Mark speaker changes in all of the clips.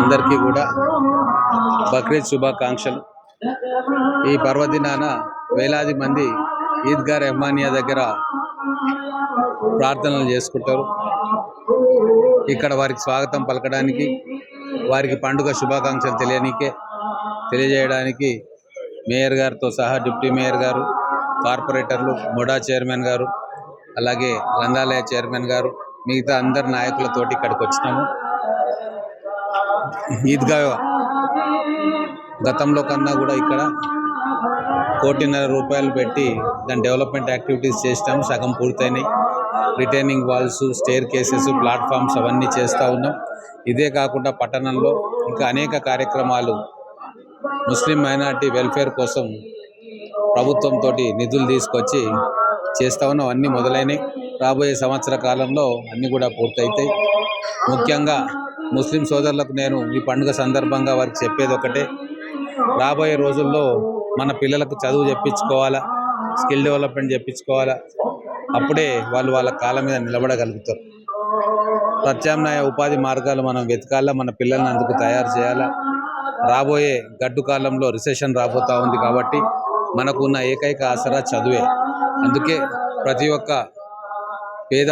Speaker 1: అందరికీ కూడా బక్రీద్ శుభాకాంక్షలు. ఈ పర్వదినాన వేలాది మంది ఈద్గా రెహమానియా దగ్గర ప్రార్థనలు చేసుకుంటారు. ఇక్కడ వారికి స్వాగతం పలకడానికి, వారికి పండుగ శుభాకాంక్షలు తెలియజేయడానికి మేయర్ గారితో సహా డిప్యూటీ మేయర్ గారు, కార్పొరేటర్లు, మొడా చైర్మన్ గారు, అలాగే గ్రంథాలయ చైర్మన్ గారు, మిగతా అందరి నాయకులతోటి ఇక్కడికి వచ్చినాము. ఈద్గా గతంలో కన్నా కూడా ఇక్కడ 1.5 కోటి రూపాయలు పెట్టి దాని డెవలప్మెంట్ యాక్టివిటీస్ చేసినాము. సగం పూర్తయినాయి. Retaining walls, staircases, platforms అవన్నీ చేస్తూ ఉన్నాం. ఇదే కాకుండా పట్టణంలో ఇంకా అనేక కార్యక్రమాలు ముస్లిం మైనార్టీ వెల్ఫేర్ కోసం ప్రభుత్వంతో నిధులు తీసుకొచ్చి చేస్తూ ఉన్నాం. అన్నీ మొదలైనవి. రాబోయే సంవత్సర కాలంలో అన్నీ కూడా పూర్తయితాయి. ముఖ్యంగా ముస్లిం సోదరులకు నేను ఈ పండుగ సందర్భంగా వారికి చెప్పేది ఒకటే, రాబోయే రోజుల్లో మన పిల్లలకు చదువు చెప్పించుకోవాలా, స్కిల్ డెవలప్మెంట్ చెప్పించుకోవాలా. అప్పుడే వాళ్ళు వాళ్ళ కాళ్ళ మీద నిలబడగలుగుతారు. ప్రత్యామ్నాయ ఉపాధి మార్గాలు మనం వెతకాలా, మన పిల్లల్ని అందుకు తయారు చేయాలా. రాబోయే గడ్డు కాలంలో రిసెషన్ రాబోతూ ఉంది కాబట్టి మనకు ఉన్న ఏకైక ఆసరా చదువే. అందుకే ప్రతి ఒక్క పేద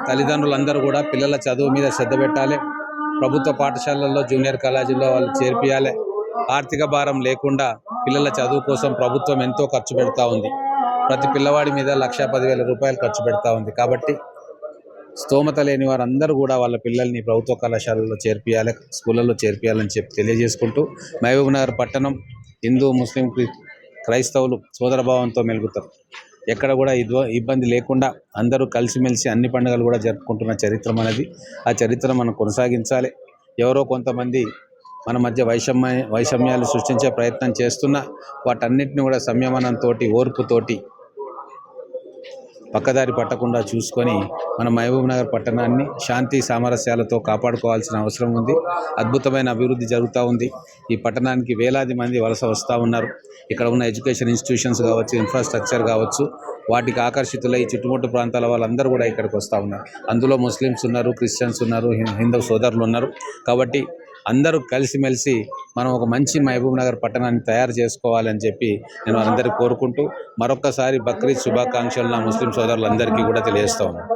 Speaker 1: తల్లిదండ్రులందరూ కూడా పిల్లల చదువు మీద శ్రద్ధ పెట్టాలి. ప్రభుత్వ పాఠశాలల్లో, జూనియర్ కాలేజీల్లో వాళ్ళు చేర్పియాలి. ఆర్థిక భారం లేకుండా పిల్లల చదువు కోసం ప్రభుత్వం ఎంతో ఖర్చు పెడతా ఉంది. ప్రతి పిల్లవాడి మీద 1,10,000 రూపాయలు ఖర్చు పెడతా ఉంది. కాబట్టి స్తోమత లేని వారందరూ కూడా వాళ్ళ పిల్లల్ని ప్రభుత్వ కళాశాలల్లో చేర్పియాలి, స్కూళ్ళల్లో చేర్పియాలని చెప్పి తెలియజేసుకుంటూ, మహబూబ్ నగర్ పట్టణం హిందూ, ముస్లిం, క్రైస్తవులు సోదరభావంతో మెలుగుతారు. ఎక్కడ కూడా ఇబ్బంది లేకుండా అందరూ కలిసిమెలిసి అన్ని పండుగలు కూడా జరుపుకుంటున్న చరిత్ర మనది. ఆ చరిత్ర మనం కొనసాగించాలి. ఎవరో కొంతమంది మన మధ్య వైషమ్యాలు సృష్టించే ప్రయత్నం చేస్తున్నా వాటన్నిటిని కూడా సంయమనంతో, ఓర్పుతోటి పక్కదారి పట్టకుండా చూసుకొని మన మహబూబ్ నగర్ పట్టణాన్ని శాంతి సామరస్యాలతో కాపాడుకోవాల్సిన అవసరం ఉంది. అద్భుతమైన అభివృద్ధి జరుగుతూ ఉంది. ఈ పట్టణానికి వేలాది మంది వలస వస్తూ ఉన్నారు. ఇక్కడ ఉన్న ఎడ్యుకేషన్ ఇన్స్టిట్యూషన్స్ కావచ్చు, ఇన్ఫ్రాస్ట్రక్చర్ కావచ్చు, వాటికి ఆకర్షితులై చుట్టుముట్టు ప్రాంతాల వాళ్ళందరూ కూడా ఇక్కడికి వస్తూ ఉన్నారు. అందులో ముస్లిమ్స్ ఉన్నారు, క్రిస్టియన్స్ ఉన్నారు, హిందూ సోదరులు ఉన్నారు. కాబట్టి అందరూ కలిసిమెలిసి మనం ఒక మంచి మహబూబ్ నగర్ పట్టణాన్ని తయారు చేసుకోవాలని చెప్పి నేను అందరికీ కోరుకుంటూ మరొక్కసారి బక్రీద్ శుభాకాంక్షలు నా ముస్లిం సోదరులందరికీ కూడా తెలియజేస్తా ఉన్నాను.